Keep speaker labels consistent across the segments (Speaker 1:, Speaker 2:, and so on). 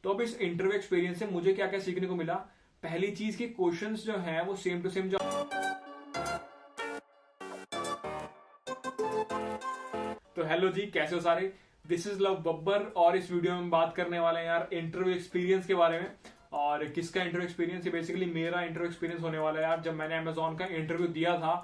Speaker 1: तो अब इस इंटरव्यू एक्सपीरियंस से मुझे क्या क्या सीखने को मिला। पहली चीज की क्वेश्चंस जो है वो सेम टू सेम जो, तो हेलो जी, कैसे हो सारे। दिस इज लव बब्बर और इस वीडियो में हम बात करने वाले हैं यार इंटरव्यू एक्सपीरियंस के बारे में। और किसका इंटरव्यू एक्सपीरियंस, ये बेसिकली मेरा इंटरव्यू एक्सपीरियंस होने वाला है यार। जब मैंने अमेजोन का इंटरव्यू दिया था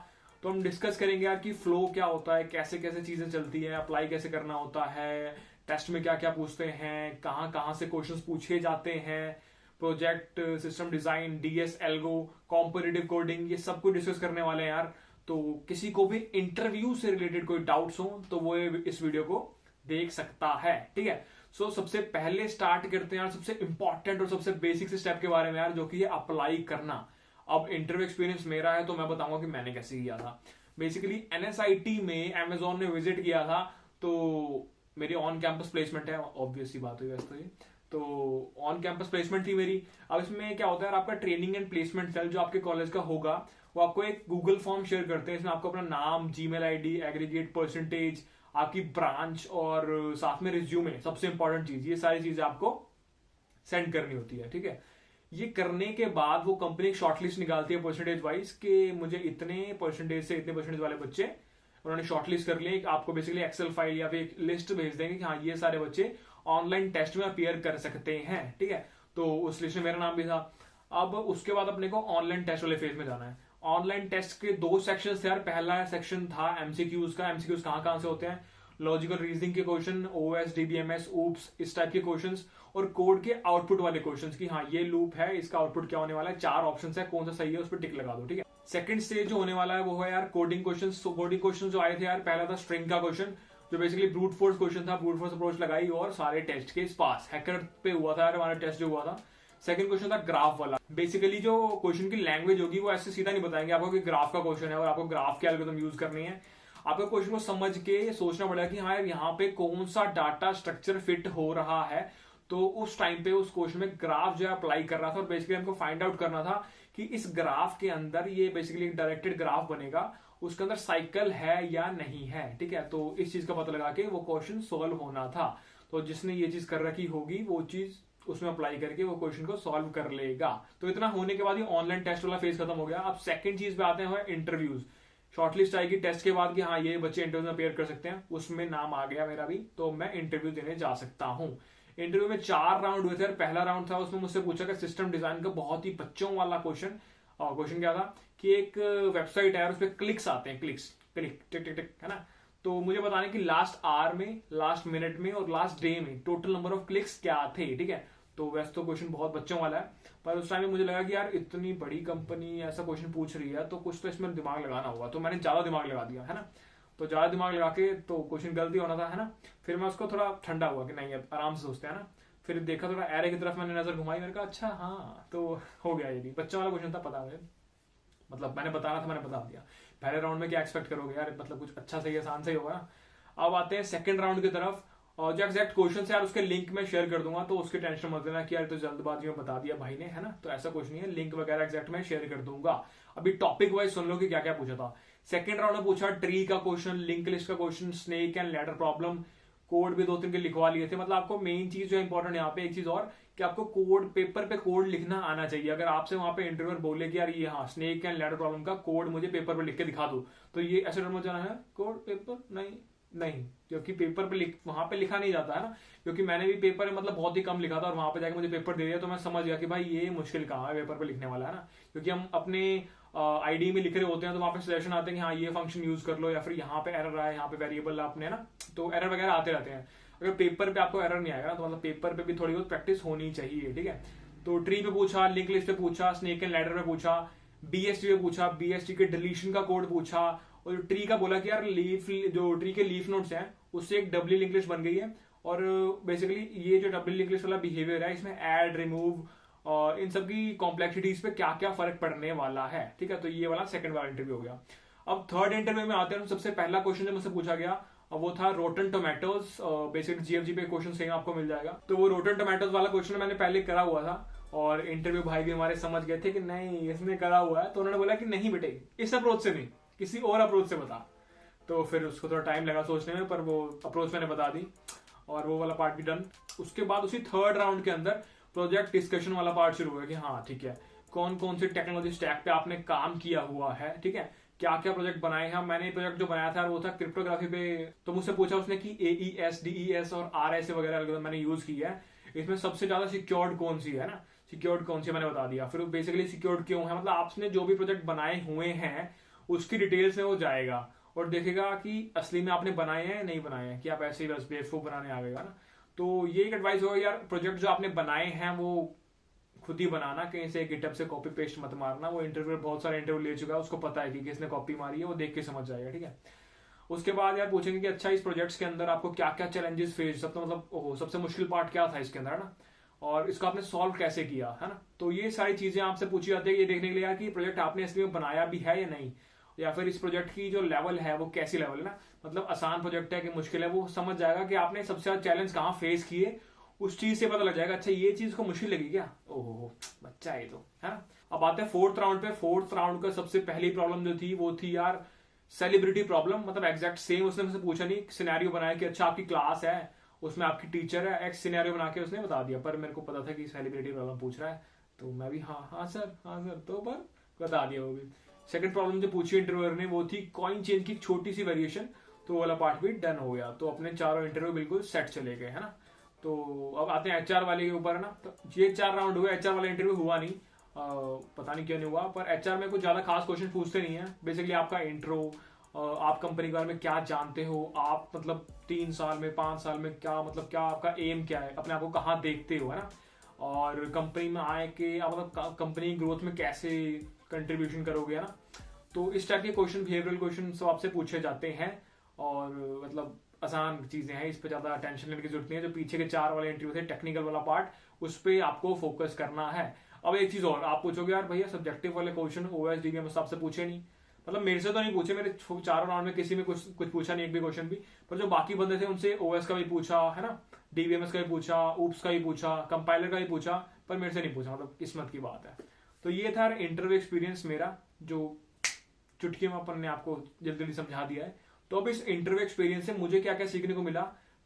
Speaker 1: तो हम डिस्कस करेंगे यार कि फ्लो क्या होता है, कैसे कैसे चीजें चलती है, अप्लाई कैसे करना होता है, टेस्ट में क्या क्या पूछते हैं, कहाँ कहाँ से क्वेश्चंस पूछे जाते हैं, project, system design, DS, algo, competitive coding, ये सब कुछ डिस्कस करने वाले हैं यार। तो किसी को भी इंटरव्यू से रिलेटेड कोई डाउट्स हो तो वो इस वीडियो को देख सकता है, ठीक है। सो सबसे पहले स्टार्ट करते हैं यार सबसे इंपॉर्टेंट और सबसे बेसिक स्टेप के बारे में यार, जो कि है अप्लाई करना। अब इंटरव्यू एक्सपीरियंस मेरा है तो मैं बताऊंगा कि मैंने कैसे किया था। बेसिकली एनएसआईटी में अमेजोन ने विजिट किया था, तो मेरी ऑन कैंपस प्लेसमेंट है, ऑब्वियस सी बात हुई वैसे तो ये। तो ऑन कैंपस प्लेसमेंट थी मेरी। अब इसमें क्या होता है यार, आपका ट्रेनिंग एंड प्लेसमेंट सेल जो आपके कॉलेज का होगा वो आपको एक गूगल फॉर्म शेयर करते हैं। इसमें आपको अपना नाम, जीमेल आईडी, एग्रीगेट परसेंटेज, आपकी ब्रांच और साथ में रिज्यूमे, सबसे इंपॉर्टेंट चीज, ये सारी चीजें आपको सेंड करनी होती है, ठीक है। ये करने के बाद वो कंपनी एक शॉर्टलिस्ट निकालती है परसेंटेज वाइज कि मुझे इतने परसेंटेज से इतने परसेंटेज वाले बच्चे उन्होंने शॉर्टलिस्ट कर लिए। आपको बेसिकली एक्सेल फाइल या फिर एक लिस्ट भेज देंगे कि हाँ ये सारे बच्चे ऑनलाइन टेस्ट में अपीयर कर सकते हैं, ठीक है। तो उस लिस्ट में मेरा नाम भी था। अब उसके बाद अपने को ऑनलाइन टेस्ट वाले फेज में जाना है। ऑनलाइन टेस्ट के दो सेक्शन थे यार। पहला सेक्शन था एमसीक्यूज का। एमसीक्यूज कहाँ कहाँ से होते हैं, लॉजिकल रीजनिंग के क्वेश्चन, ओएस, डीबीएमएस, ऊप्स, इस टाइप के क्वेश्चंस, और कोड के आउटपुट वाले क्वेश्चंस कि हाँ ये लूप है, इसका आउटपुट क्या होने वाला है, 4 ऑप्शन है, कौन सा सही है उस पर टिक लगा दो, ठीक है। सेकंड स्टेज जो होने वाला है वो है यार कोडिंग क्वेश्चंस। कोडिंग क्वेश्चंस जो आए थे यार, पहला था स्ट्रिंग का क्वेश्चन जो बेसिकली ब्रूट फोर्स क्वेश्चन था। ब्रूट फोर्स अप्रोच लगाई और सारे टेस्ट के पास, हैकर पे हुआ था यार हमारा टेस्ट जो हुआ था। सेकंड क्वेश्चन था ग्राफ वाला। बेसिकली जो क्वेश्चन की लैंग्वेज होगी वो ऐसे सीधा नहीं बताएंगे आपको कि ग्राफ का क्वेश्चन है और आपको ग्राफ के एल्गोरिथम यूज करनी है। आपको क्वेश्चन को समझ के सोचना पड़ेगा कि हाँ यार यहाँ पे कौन सा डाटा स्ट्रक्चर फिट हो रहा है। तो उस टाइम पे उस क्वेश्चन में ग्राफ जो है अप्लाई कर रहा था और बेसिकली हमको फाइंड आउट करना था कि इस ग्राफ के अंदर, ये बेसिकली एक डायरेक्टेड ग्राफ बनेगा, उसके अंदर साइकिल है या नहीं है, ठीक है। तो इस चीज का पता लगा के वो क्वेश्चन सोल्व होना था। तो जिसने ये चीज कर रखी होगी वो चीज उसमें अप्लाई करके वो क्वेश्चन को सॉल्व कर लेगा। तो इतना होने के बाद ये ऑनलाइन टेस्ट वाला फेज खत्म हो गया। अब सेकंड चीज पे आते हैं इंटरव्यूज। शॉर्टलिस्ट आएगी टेस्ट के बाद कि हाँ ये बच्चे इंटरव्यू में अपेयर कर सकते हैं। उसमें नाम आ गया मेरा भी, तो मैं इंटरव्यू देने जा सकता हूँ। इंटरव्यू में 4 राउंड हुए थे। पहला राउंड था उसमें मुझसे पूछा कि सिस्टम डिजाइन का बहुत ही बच्चों वाला क्वेश्चन। और क्वेश्चन क्या था कि एक वेबसाइट है और उस पर क्लिक्स आते हैं, क्लिक टिक टिक टिक, है ना। तो मुझे बताने की लास्ट आवर में, लास्ट मिनट में और लास्ट डे में टोटल नंबर ऑफ क्लिक्स क्या थे, ठीक है। तो वैसे तो क्वेश्चन बहुत बच्चों वाला है, पर उस टाइम में मुझे लगा कि यार इतनी बड़ी कंपनी ऐसा क्वेश्चन पूछ रही है तो कुछ तो इसमें दिमाग लगाना होगा। तो मैंने ज्यादा दिमाग लगा दिया, है ना। तो ज्यादा दिमाग लगा के तो क्वेश्चन गलती होना था, है ना। फिर मैं उसको थोड़ा ठंडा हुआ कि नहीं अब आराम से सोचते हैं ना। फिर देखा थोड़ा एरे की तरफ मैंने नजर घुमाई, मैंने कहा अच्छा हाँ तो हो गया। ये भी बच्चों वाला क्वेश्चन था, पता है, मतलब मैंने बताना था, मैंने बता दिया। पहले राउंड में क्या एक्सपेक्ट करोगे यार, मतलब कुछ अच्छा सही आसान सही होगा ना। अब आते हैं सेकंड राउंड की तरफ। और जो एग्जैक्ट क्वेश्चन है यार उसके लिंक में शेयर कर दूंगा, तो उसकी टेंशन मत लेना कि यार तो जल्दबाजी में बता दिया भाई ने, है ना। तो ऐसा कुछ नहीं है, लिंक वगैरह एग्जैक्ट मैं शेयर कर दूंगा। अभी टॉपिक वाइज सुन लो कि क्या क्या पूछा था। सेकंड राउंड में पूछा ट्री का क्वेश्चन, लिंक लिस्ट का question, snake and ladder problem, code भी 2-3 के लिखवा लिए थे। मतलब आपको मेन चीज जो इंपॉर्टेंट यहाँ पे एक चीज और कि आपको कोड, पेपर पे कोड लिखना आना चाहिए। अगर आपसे वहां पे इंटरव्यूअर बोले कि यार ये हाँ स्नेक एंड लैडर प्रॉब्लम का कोड मुझे पेपर पे लिख के दिखा दो, तो ये ऐसे डर मत जाना है कोड पेपर नहीं, क्योंकि पेपर पे वहां पे लिखा नहीं जाता है ना। क्योंकि मैंने भी पेपर में मतलब बहुत ही कम लिखा था और वहां पे जाके मुझे पेपर दे दिया तो मैं समझ गया कि भाई ये मुश्किल कहाँ है पेपर पे लिखने वाला, है ना। क्योंकि हम अपने आईडी में लिख रहे होते हैं तो वहां पे सजेशन आते हैं कि हाँ ये फंक्शन यूज कर लो, या फिर यहाँ पे एरर आया, यहाँ पे वेरिएबल आपने, ना। तो एरर वगैरह आते रहते हैं। अगर पेपर पे आपको एरर नहीं आएगा तो मतलब पेपर पे भी थोड़ी बहुत प्रैक्टिस होनी चाहिए, ठीक है। तो ट्री पे पूछा, लिंक लिस्ट पे पूछा, स्नेक एंड लैडर पे पूछा, बीएसटी पे पूछा, बीएसटी के डिलीशन का कोड पूछा, और ट्री का बोला कि यार लीफ, जो ट्री के लीफ नोट्स हैं उससे एक डब्ल्यू लिंक लिस्ट बन गई है। और बेसिकली ये जो डब्ल्यू लिंक लिस्ट वाला बिहेवियर है इसमें ऐड, रिमूव और इन सब की कॉम्प्लेक्सिटीज पे क्या क्या फर्क पड़ने वाला है, ठीक है। तो ये वाला सेकंड वाला इंटरव्यू हो गया। अब थर्ड इंटरव्यू में आते हैं। सबसे पहला क्वेश्चन जो मुझसे पूछा गया वो था रोटन टोमेटोज। बेसिकली जीएफजी पे क्वेश्चन सेम आपको मिल जाएगा। तो वो रोटन टोमेटोज वाला क्वेश्चन मैंने पहले करा हुआ था और इंटरव्यू भाई भी हमारे समझ गए थे कि नहीं इसने करा हुआ है। तो उन्होंने बोला कि नहीं बेटे, इस अप्रोच से नहीं, किसी और अप्रोच से बता। तो फिर उसको थोड़ा टाइम लगा सोचने में, पर वो अप्रोच मैंने बता दी। और वो वाला पार्ट भी डन। उसके बाद उसी थर्ड राउंड के अंदर प्रोजेक्ट डिस्कशन वाला पार्ट शुरू हुआ कि हाँ ठीक है, कौन कौन से टेक्नोलॉजी स्टैक पे आपने काम किया हुआ है, ठीक है, क्या क्या प्रोजेक्ट बनाए हैं। मैंने प्रोजेक्ट जो बनाया था वो था क्रिप्टोग्राफी पे। तो मुझसे पूछा उसने कि AES, DES और RSA वगैरह मैंने यूज किया है, इसमें सबसे ज्यादा सिक्योर्ड कौन सी है ना, सिक्योर्ड कौन सी मैंने बता दिया। फिर बेसिकली सिक्योर्ड क्यों है, मतलब आपने जो भी प्रोजेक्ट बनाए हुए हैं उसकी डिटेल्स में वो जाएगा और देखेगा कि असली में आपने बनाए हैं नहीं बनाए हैं, कि आप ऐसे ही बस बेवकूफ बनाने आ गएगा ना। तो ये एक एडवाइस होगा यार, प्रोजेक्ट जो आपने बनाए हैं वो खुद ही बनाना, कहीं से गिटहब से कॉपी पेस्ट मत मारना। वो इंटरव्यू बहुत सारे इंटरव्यू ले चुका है, उसको पता है कि किसने कॉपी मारी है, वो देख के समझ जाएगा, ठीक है। उसके बाद यार पूछेंगे कि अच्छा इस प्रोजेक्ट्स के अंदर आपको क्या क्या चैलेंजेस फेस, सब तो मतलब ओहो सबसे मुश्किल पार्ट क्या था इसके अंदर, है ना, और इसको आपने सॉल्व कैसे किया, है ना। तो ये सारी चीजें आपसे पूछी जाती है ये देखने के लिए यार कि प्रोजेक्ट आपने इसलिए बनाया भी है या नहीं, या फिर इस प्रोजेक्ट की जो लेवल है वो कैसी लेवल है ना, मतलब आसान प्रोजेक्ट है कि मुश्किल है, वो समझ जाएगा कि आपने सबसे ज्यादा चैलेंज कहाँ फेस किए, उस चीज से पता लग जाएगा। अच्छा ये चीज को मुश्किल लगी क्या, ओहो बच्चा है तो, है ना। अब आते हैं फोर्थ राउंड पे। फोर्थ राउंड का सबसे पहली प्रॉब्लम जो थी वो थी यार सेलिब्रिटी प्रॉब्लम, मतलब एग्जैक्ट सेम उसने मुझसे पूछा नहीं, सिनेरियो बनाया कि अच्छा आपकी क्लास है उसमें आपकी टीचर है, एक्स सिनेरियो बना के उसने बता दिया, पर मेरे को पता था कि सेलिब्रिटी प्रॉब्लम पूछ रहा है, तो मैं भी हाँ सर तो पर बता दिया वो भी। सेकंड प्रॉब्लम जो पूछी इंटरव्यूअर ने वो थी कॉइन चेंज की छोटी सी वेरिएशन, तो वो वाला पार्ट भी डन हो गया, तो अपने चारों इंटरव्यू बिल्कुल सेट चले गए, है ना। तो अब आते हैं HR वाले के ऊपर, है ना। तो ये 4 राउंड हुए, HR वाला इंटरव्यू हुआ नहीं, पता नहीं क्यों नहीं हुआ, पर HR में कुछ ज्यादा खास क्वेश्चन पूछते नहीं है। बेसिकली आपका इंट्रो, आप कंपनी के बारे में क्या जानते हो, आप मतलब 3 साल में 5 साल में क्या मतलब क्या आपका एम क्या है, अपने आप को कहाँ देखते हो, है ना, और कंपनी में आए के आप मतलब कंपनी ग्रोथ में कैसे कंट्रीब्यूशन करोगे, है ना। तो इस टाइप के क्वेश्चन, बिहेवियरल क्वेश्चन सब आपसे पूछे जाते हैं, और मतलब आसान चीजें हैं, इस पे ज्यादा टेंशन लेने की जरूरत नहीं है। जो पीछे के 4 वाले इंटरव्यू थे टेक्निकल वाला पार्ट, उस पे आपको फोकस करना है। अब एक चीज और, आप पूछोगे यार भैया सब्जेक्टिव वाले क्वेश्चन OS DBMS आपसे पूछे नहीं, मतलब मेरे से तो नहीं पूछे, मेरे 4 राउंड में किसी में कुछ पूछा नहीं, एक भी क्वेश्चन भी, पर जो बाकी बंदे थे उनसे OS का भी पूछा, है ना, DBMS का भी पूछा, ऊप्स का भी पूछा, कंपाइलर का भी पूछा, पर मेरे से नहीं पूछा, मतलब किस्मत की बात है। तो ये था इंटरव्यू एक्सपीरियंस मेरा, जो चुटकी में अपन ने आपको जल्दी समझा दिया है। तो अब इस इंटरव्यू एक्सपीरियंस से मुझे क्या क्या सीखने को मिला।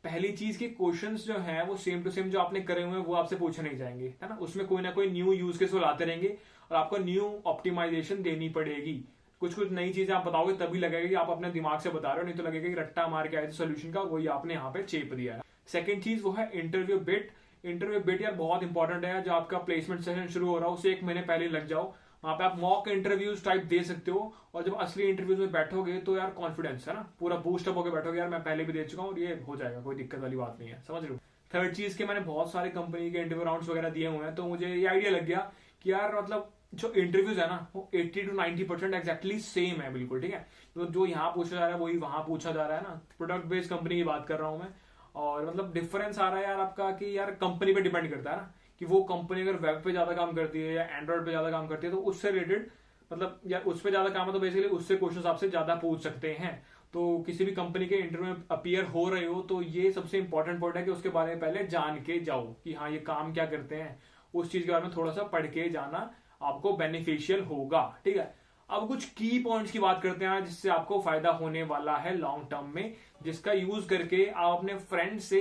Speaker 1: पहली चीज कि क्वेश्चंस जो हैं वो सेम टू सेम जो आपने करे हुए हैं वो आपसे पूछे नहीं जाएंगे, है ना, उसमें कोई ना कोई न्यू यूज केस वो लाते रहेंगे और आपको न्यू ऑप्टिमाइजेशन देनी पड़ेगी। कुछ नई चीजें आप बताओगे तभी लगेगा कि आप अपने दिमाग से बता रहे हो, नहीं तो लगेगा कि रट्टा मार के आए थे सोल्यूशन का, वही आपने यहाँ पे चेप दिया है। सेकेंड चीज वो है इंटरव्यू बिट। इंटरव्यू बिट यार बहुत इंपॉर्टेंट है। जो आपका प्लेसमेंट सेशन शुरू हो रहा है उससे 1 महीने पहले लग जाओ, वहां पे आप मॉक इंटरव्यूज टाइप दे सकते हो, और जब असली इंटरव्यूज में बैठोगे तो यार कॉन्फिडेंस, है ना, पूरा बूस्ट अप होकर बैठोगे, यार मैं पहले भी दे चुका हूँ और ये हो जाएगा, कोई दिक्कत वाली बात नहीं है, समझ रहे हो। थर्ड चीज के मैंने बहुत सारे कंपनी के इंटरव्यू राउंड्स वगैरह दिए हुए हैं, तो मुझे ये आइडिया लग गया कि यार मतलब जो इंटरव्यूज है ना वो 80 to 90% एक्जैक्टली सेम है, बिल्कुल ठीक है। तो जो यहाँ पूछा जा रहा है वही वहां पूछा जा रहा है ना, प्रोडक्ट बेस्ड कंपनी की बात कर रहा हूँ मैं। और मतलब डिफरेंस आ रहा है यार आपका कि यार कंपनी पे डिपेंड करता है ना, कि वो कंपनी अगर वेब पे ज्यादा काम करती है या एंड्रॉइड पे ज्यादा काम करती है तो उससे रिलेटेड मतलब यार उस पर ज्यादा काम है, तो बेसिकली उससे क्वेश्चन आपसे ज्यादा पूछ सकते हैं। तो किसी भी कंपनी के इंटरव्यू में अपीयर हो रहे हो तो ये सबसे इंपॉर्टेंट पॉइंट है कि उसके बारे में पहले जान के जाओ कि हाँ ये काम क्या करते हैं, उस चीज के बारे में थोड़ा सा पढ़ के जाना आपको बेनिफिशियल होगा, ठीक है। अब कुछ की पॉइंट्स की बात करते हैं जिससे आपको फायदा होने वाला है लॉन्ग टर्म में, जिसका यूज करके आप अपने फ्रेंड से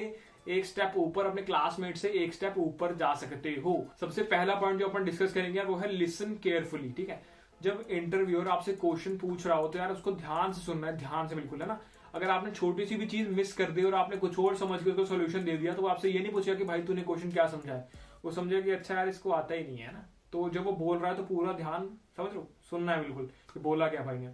Speaker 1: एक स्टेप ऊपर, अपने क्लासमेट से एक स्टेप ऊपर जा सकते हो। सबसे पहला पॉइंट जो अपन डिस्कस करेंगे वो है लिसन केयरफुली, ठीक है। जब इंटरव्यूअर आपसे क्वेश्चन पूछ रहा हो तो यार उसको ध्यान से सुनना है, ध्यान से बिल्कुल, है ना। अगर आपने छोटी सी भी चीज मिस कर दी और आपने कुछ और समझ के उसको सोल्यूशन दे दिया तो वो आपसे ये नहीं पूछेगा कि भाई तूने क्वेश्चन क्या समझा है, वो समझेगा कि अच्छा यार इसको आता ही नहीं है ना। तो जब वो बोल रहा है तो पूरा ध्यान समझ लो सुनना है बिल्कुल कि बोला क्या भाई ने।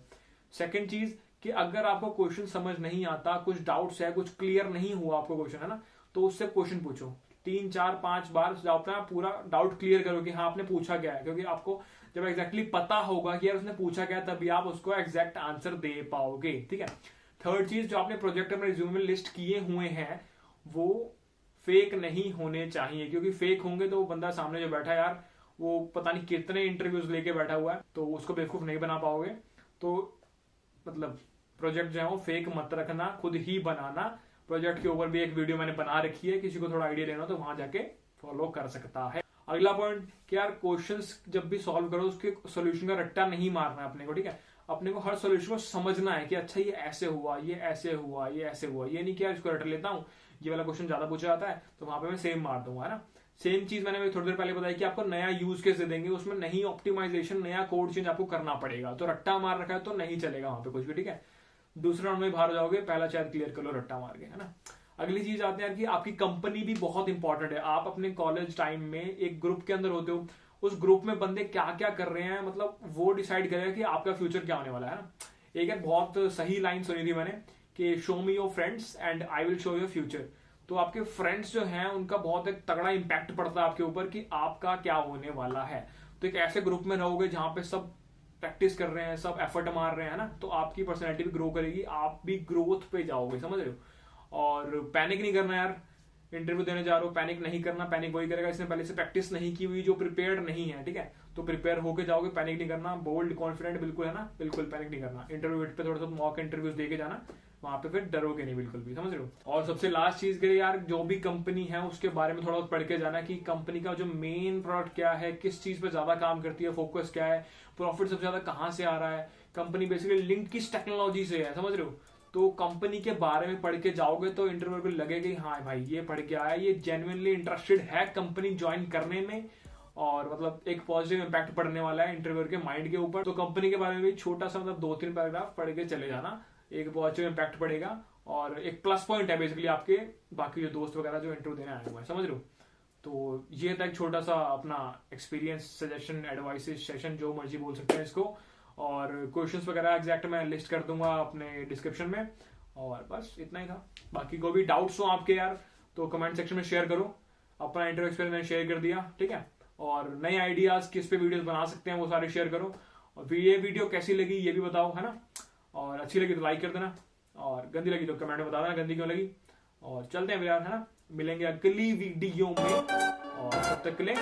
Speaker 1: सेकंड चीज कि अगर आपको क्वेश्चन समझ नहीं आता, कुछ डाउट्स है, कुछ क्लियर नहीं हुआ आपको क्वेश्चन, है ना, तो उससे क्वेश्चन पूछो 3 4 5 बार, अपना पूरा डाउट क्लियर करो कि हाँ आपने पूछा क्या है, क्योंकि आपको जब एग्जैक्टली पता होगा कि यार उसने पूछा क्या तभी आप उसको एग्जैक्ट आंसर दे पाओगे, ठीक है। थर्ड चीज, जो आपने प्रोजेक्ट अपने रिज्यूमे में लिस्ट किए हुए हैं वो फेक नहीं होने चाहिए, क्योंकि फेक होंगे तो वो बंदा सामने जो बैठा है यार वो पता नहीं कितने इंटरव्यूज लेके बैठा हुआ है, तो उसको बेवकूफ नहीं बना पाओगे। तो मतलब प्रोजेक्ट जो है वो फेक मत रखना, खुद ही बनाना। प्रोजेक्ट के ऊपर भी एक वीडियो मैंने बना रखी है, किसी को थोड़ा आइडिया लेना तो वहां जाके फॉलो कर सकता है। अगला पॉइंट कि यार क्वेश्चंस जब भी सॉल्व करो उसके सोल्यूशन का रट्टा नहीं मारना है अपने को, ठीक है। अपने को हर सोल्यूशन को समझना है कि अच्छा ये ऐसे हुआ, ये ऐसे हुआ, ये ऐसे हुआ, ये नहीं कि यार इसको रट लेता हूँ, ये वाला क्वेश्चन ज्यादा पूछा जाता है तो वहां पे मैं सेम मार दूंगा, है ना। सेम चीज मैंने थोड़ी देर पहले बताया कि आपको नया यूज केस दे देंगे, उसमें नई ऑप्टिमाइजेशन, नया कोड चेंज आपको करना पड़ेगा, तो रट्टा मार रखा है तो नहीं चलेगा वहां पे कुछ भी, ठीक है। दूसरे राउंड में बाहर हो जाओगे, पहला शायद क्लियर कर लो रट्टा मार के, है ना। अगली चीज आते हैं कि आपकी कंपनी भी बहुत इंपॉर्टेंट है। आप अपने कॉलेज टाइम में एक ग्रुप के अंदर होते हो, उस ग्रुप में बंदे क्या क्या कर रहे हैं, मतलब वो डिसाइड करेगा कि आपका फ्यूचर क्या होने वाला है ना। एक है बहुत सही लाइन सुनी थी मैंने कि show me your friends and I will show your future. तो आपके फ्रेंड्स जो हैं उनका बहुत एक तगड़ा इंपैक्ट पड़ता है आपके ऊपर कि आपका क्या होने वाला है। तो एक ऐसे ग्रुप में रहोगे जहां पे सब प्रैक्टिस कर रहे हैं, सब एफर्ट मार रहे हैं ना, तो आपकी पर्सनैलिटी भी ग्रो करेगी, आप भी ग्रोथ पे जाओगे, समझ रहे हो। और पैनिक नहीं करना यार, इंटरव्यू देने जा रहे हो पैनिक नहीं करना। पैनिक वही करेगा इसने पहले से प्रैक्टिस नहीं की हुई, जो प्रिपेयर्ड नहीं है, ठीक है। तो प्रिपेयर होके जाओगे, पैनिक नहीं करना, बोल्ड कॉन्फिडेंट बिल्कुल, है ना, बिल्कुल पैनिक नहीं करना। इंटरव्यू पे थोड़ा सा मॉक इंटरव्यूज देके जाना, वहां पे फिर डरोगे नहीं बिल्कुल भी, समझ रहे हो। और सबसे लास्ट चीज के यार, जो भी कंपनी है उसके बारे में थोड़ा पढ़ के जाना कि कंपनी का जो मेन प्रोडक्ट क्या है, किस चीज पे ज्यादा काम करती है, फोकस क्या है, प्रॉफिट सबसे ज्यादा कहां से आ रहा है, कंपनी बेसिकली लिंक किस टेक्नोलॉजी से है, समझ रहे हो। तो कंपनी के बारे में पढ़ के जाओगे तो इंटरव्यू को लगेगा हाँ भाई ये पढ़ के आया, ये जेन्युइनली इंटरेस्टेड है कंपनी ज्वाइन करने में, और मतलब एक पॉजिटिव इंपैक्ट पड़ने वाला है इंटरव्यूअर के माइंड के ऊपर। तो कंपनी के बारे में भी छोटा सा मतलब 2-3 पैराग्राफ पढ़ के चले जाना, एक पॉजिटिव इंपैक्ट पड़ेगा और एक प्लस पॉइंट है बेसिकली आपके बाकी जो दोस्त वगैरह जो इंटरव्यू देने आए हुए हैं, समझ रहे हो। तो ये था एक छोटा सा अपना एक्सपीरियंस, सजेशन, एडवाइस सेशन, जो मर्जी बोल सकते हैं इसको। और क्वेश्चंस वगैरह एग्जैक्ट मैं लिस्ट कर दूंगा अपने डिस्क्रिप्शन में, और बस इतना ही था। बाकी कोई भी डाउट्स हो आपके यार तो कमेंट सेक्शन में शेयर करो। अपना इंटरव्यू एक्सपीरियंस मैंने शेयर कर दिया, ठीक है। और नए आइडियाज किस पे वीडियोस बना सकते हैं वो सारे शेयर करो। और ये वीडियो कैसी लगी ये भी बताओ, है ना। और अच्छी लगी तो लाइक कर देना, और गंदी लगी तो कमेंट में बता देना गंदी क्यों लगी। और चलते हैं यार, है ना, मिलेंगे अगली वीडियो में, और तब तक के लिए